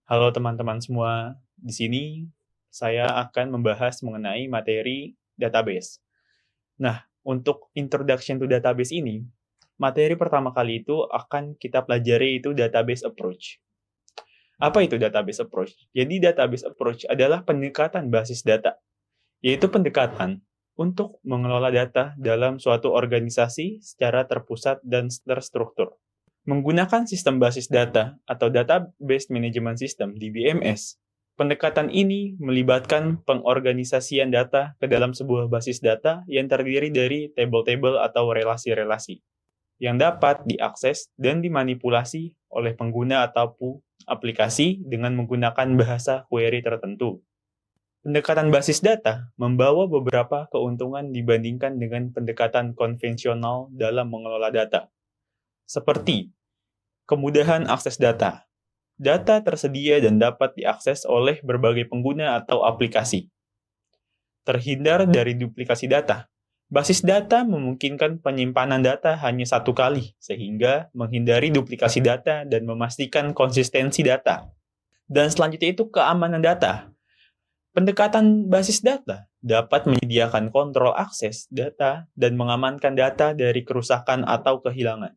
Halo teman-teman semua, di sini saya akan membahas mengenai materi database. Nah, untuk introduction to database ini, materi pertama kali itu akan kita pelajari itu database approach. Apa itu database approach? Jadi database approach adalah pendekatan basis data, yaitu pendekatan untuk mengelola data dalam suatu organisasi secara terpusat dan terstruktur. Menggunakan sistem basis data atau Database Management System (DBMS), pendekatan ini melibatkan pengorganisasian data ke dalam sebuah basis data yang terdiri dari tabel-tabel atau relasi-relasi yang dapat diakses dan dimanipulasi oleh pengguna ataupun aplikasi dengan menggunakan bahasa query tertentu. Pendekatan basis data membawa beberapa keuntungan dibandingkan dengan pendekatan konvensional dalam mengelola data, seperti kemudahan akses data. Data tersedia dan dapat diakses oleh berbagai pengguna atau aplikasi. Terhindar dari duplikasi data. Basis data memungkinkan penyimpanan data hanya satu kali, sehingga menghindari duplikasi data dan memastikan konsistensi data. Dan selanjutnya itu keamanan data. Pendekatan basis data dapat menyediakan kontrol akses data dan mengamankan data dari kerusakan atau kehilangan.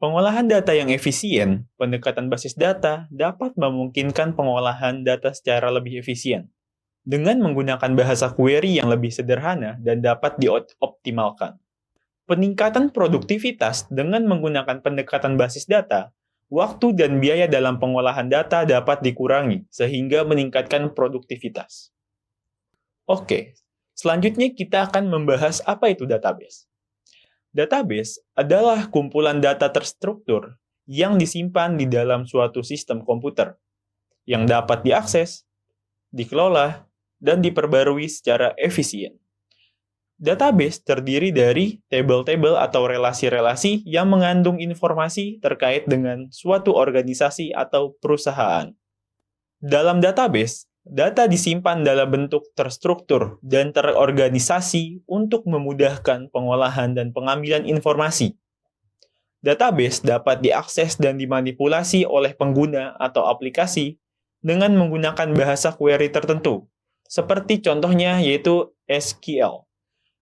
Pengolahan data yang efisien, pendekatan basis data dapat memungkinkan pengolahan data secara lebih efisien dengan menggunakan bahasa query yang lebih sederhana dan dapat dioptimalkan. Peningkatan produktivitas dengan menggunakan pendekatan basis data, waktu dan biaya dalam pengolahan data dapat dikurangi sehingga meningkatkan produktivitas. Oke, selanjutnya kita akan membahas apa itu database. Database adalah kumpulan data terstruktur yang disimpan di dalam suatu sistem komputer yang dapat diakses, dikelola, dan diperbarui secara efisien. Database terdiri dari tabel-tabel atau relasi-relasi yang mengandung informasi terkait dengan suatu organisasi atau perusahaan. Dalam database, data disimpan dalam bentuk terstruktur dan terorganisasi untuk memudahkan pengolahan dan pengambilan informasi. Database dapat diakses dan dimanipulasi oleh pengguna atau aplikasi dengan menggunakan bahasa query tertentu, seperti contohnya yaitu SQL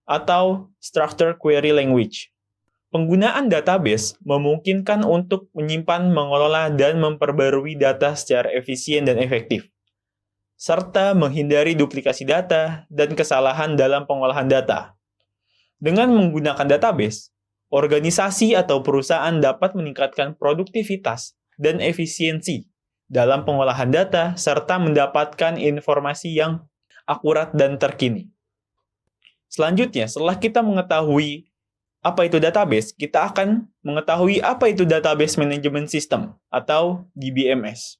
atau Structured Query Language. Penggunaan database memungkinkan untuk menyimpan, mengelola, dan memperbarui data secara efisien dan efektif, serta menghindari duplikasi data dan kesalahan dalam pengolahan data. Dengan menggunakan database, organisasi atau perusahaan dapat meningkatkan produktivitas dan efisiensi dalam pengolahan data serta mendapatkan informasi yang akurat dan terkini. Selanjutnya, setelah kita mengetahui apa itu database, kita akan mengetahui apa itu Database Management System atau DBMS.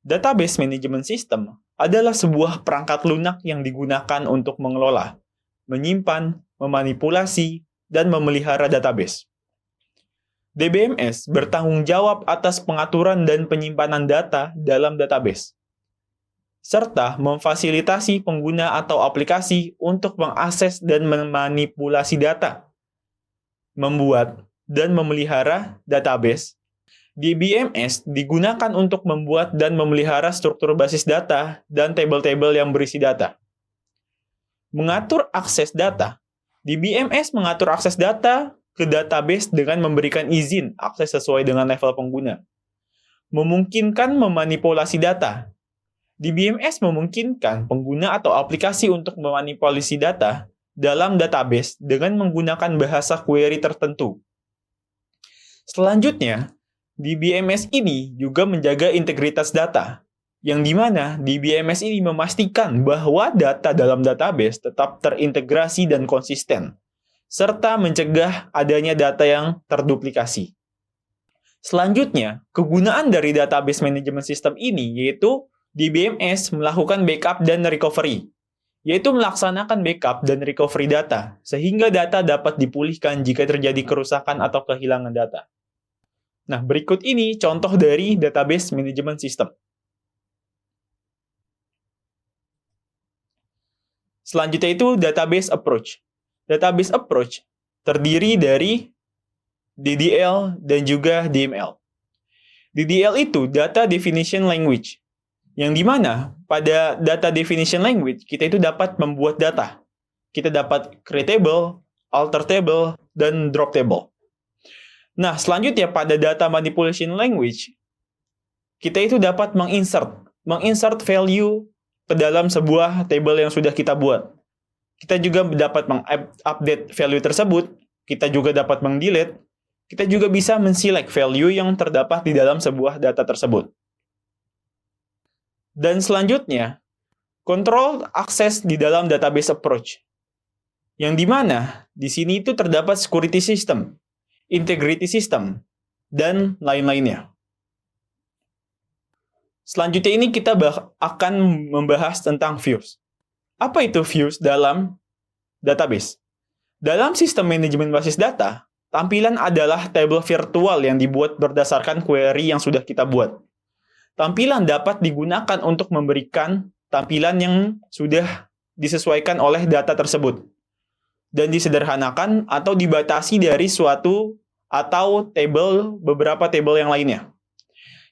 Database Management System adalah sebuah perangkat lunak yang digunakan untuk mengelola, menyimpan, memanipulasi, dan memelihara database. DBMS bertanggung jawab atas pengaturan dan penyimpanan data dalam database, serta memfasilitasi pengguna atau aplikasi untuk mengakses dan memanipulasi data. Membuat dan memelihara database. DBMS digunakan untuk membuat dan memelihara struktur basis data dan tabel-tabel yang berisi data. Mengatur akses data. DBMS mengatur akses data ke database dengan memberikan izin akses sesuai dengan level pengguna. Memungkinkan memanipulasi data. DBMS memungkinkan pengguna atau aplikasi untuk memanipulasi data dalam database dengan menggunakan bahasa query tertentu. Selanjutnya, DBMS ini juga menjaga integritas data, yang dimana DBMS ini memastikan bahwa data dalam database tetap terintegrasi dan konsisten, serta mencegah adanya data yang terduplikasi. Selanjutnya, kegunaan dari Database Management System ini yaitu DBMS melakukan backup dan recovery, yaitu melaksanakan backup dan recovery data, sehingga data dapat dipulihkan jika terjadi kerusakan atau kehilangan data. Nah, berikut ini contoh dari Database Management System. Selanjutnya itu Database Approach. Database Approach terdiri dari DDL dan juga DML. DDL itu Data Definition Language, yang dimana pada Data Definition Language kita itu dapat membuat data. Kita dapat create table, alter table, dan drop table. Nah, selanjutnya pada Data Manipulation Language, kita itu dapat menginsert value ke dalam sebuah table yang sudah kita buat. Kita juga dapat mengupdate value tersebut, kita juga dapat mengdelete, kita juga bisa menselect value yang terdapat di dalam sebuah data tersebut. Dan selanjutnya, control access di dalam database approach. Yang dimana di sini itu terdapat security system, integrity system, dan lain-lainnya. Selanjutnya ini kita akan membahas tentang views. Apa itu views dalam database? Dalam sistem manajemen basis data, tampilan adalah tabel virtual yang dibuat berdasarkan query yang sudah kita buat. Tampilan dapat digunakan untuk memberikan tampilan yang sudah disesuaikan oleh data tersebut dan disederhanakan atau dibatasi dari suatu atau beberapa table yang lainnya,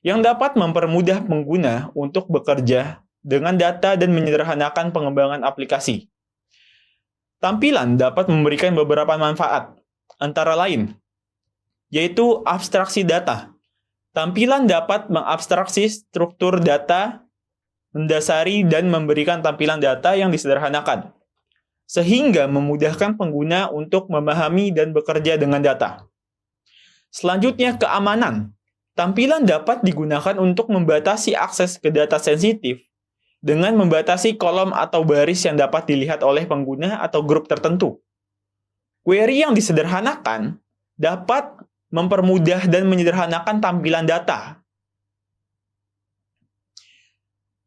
yang dapat mempermudah pengguna untuk bekerja dengan data dan menyederhanakan pengembangan aplikasi. Tampilan dapat memberikan beberapa manfaat, antara lain, yaitu abstraksi data. Tampilan dapat mengabstraksi struktur data, mendasari dan memberikan tampilan data yang disederhanakan, sehingga memudahkan pengguna untuk memahami dan bekerja dengan data. Selanjutnya, keamanan. Tampilan dapat digunakan untuk membatasi akses ke data sensitif dengan membatasi kolom atau baris yang dapat dilihat oleh pengguna atau grup tertentu. Query yang disederhanakan dapat mempermudah dan menyederhanakan tampilan data,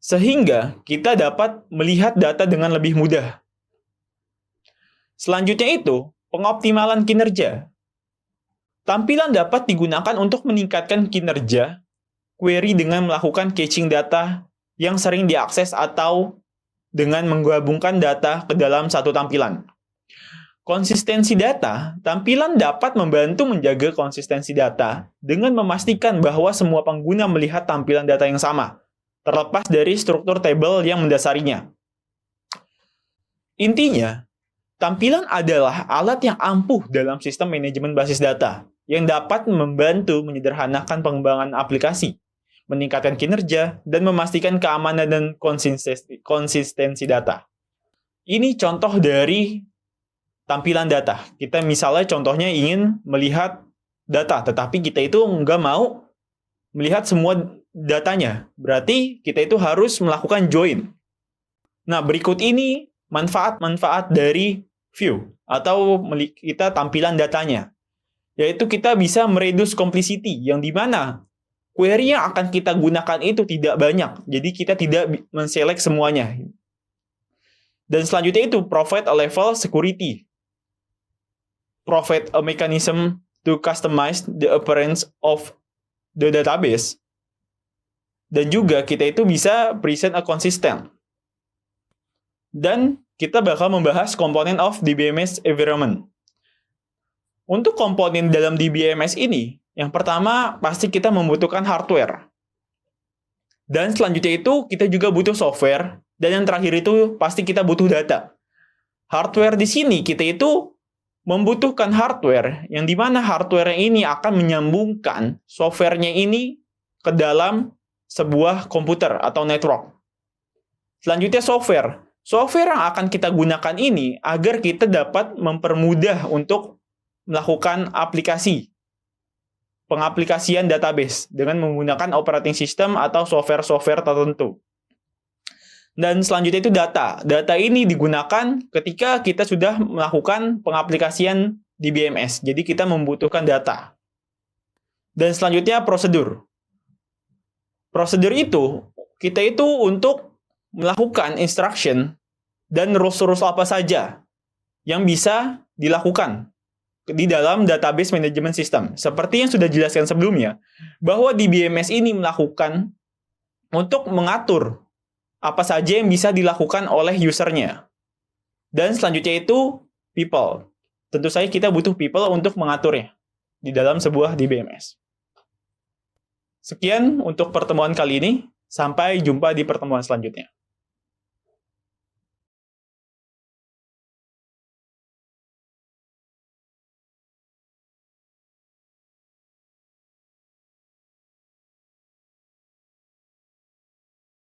sehingga kita dapat melihat data dengan lebih mudah. Selanjutnya itu, pengoptimalan kinerja. Tampilan dapat digunakan untuk meningkatkan kinerja query dengan melakukan caching data yang sering diakses atau dengan menggabungkan data ke dalam satu tampilan. Konsistensi data, tampilan dapat membantu menjaga konsistensi data dengan memastikan bahwa semua pengguna melihat tampilan data yang sama, terlepas dari struktur tabel yang mendasarinya. Intinya, tampilan adalah alat yang ampuh dalam sistem manajemen basis data yang dapat membantu menyederhanakan pengembangan aplikasi, meningkatkan kinerja, dan memastikan keamanan dan konsistensi data. Ini contoh dari tampilan data. Kita misalnya contohnya ingin melihat data, tetapi kita itu nggak mau melihat semua datanya. Berarti kita itu harus melakukan join. Nah, berikut ini manfaat-manfaat dari view atau kita tampilan datanya, yaitu kita bisa mereduce complexity, yang dimana query yang akan kita gunakan itu tidak banyak, jadi kita tidak men-select semuanya. Dan selanjutnya itu provide a level security, provide a mechanism to customize the appearance of the database, dan juga kita itu bisa present a consistent. Dan kita bakal membahas komponen of DBMS environment. Untuk komponen dalam DBMS ini, yang pertama pasti kita membutuhkan hardware. Dan selanjutnya itu kita juga butuh software. Dan yang terakhir itu pasti kita butuh data. Hardware di sini kita itu membutuhkan hardware, yang dimana hardware ini akan menyambungkan softwarenya ini ke dalam sebuah komputer atau network. Selanjutnya software. Software yang akan kita gunakan ini agar kita dapat mempermudah untuk melakukan pengaplikasian database dengan menggunakan operating system atau software-software tertentu. Dan selanjutnya itu data. Data ini digunakan ketika kita sudah melakukan pengaplikasian DBMS. Jadi kita membutuhkan data. Dan selanjutnya prosedur. Prosedur itu, kita itu untuk melakukan instruction dan rules-rules apa saja yang bisa dilakukan di dalam database management system. Seperti yang sudah dijelaskan sebelumnya, bahwa DBMS ini melakukan untuk mengatur apa saja yang bisa dilakukan oleh usernya. Dan selanjutnya itu people. Tentu saja kita butuh people untuk mengaturnya di dalam sebuah DBMS. Sekian untuk pertemuan kali ini. Sampai jumpa di pertemuan selanjutnya.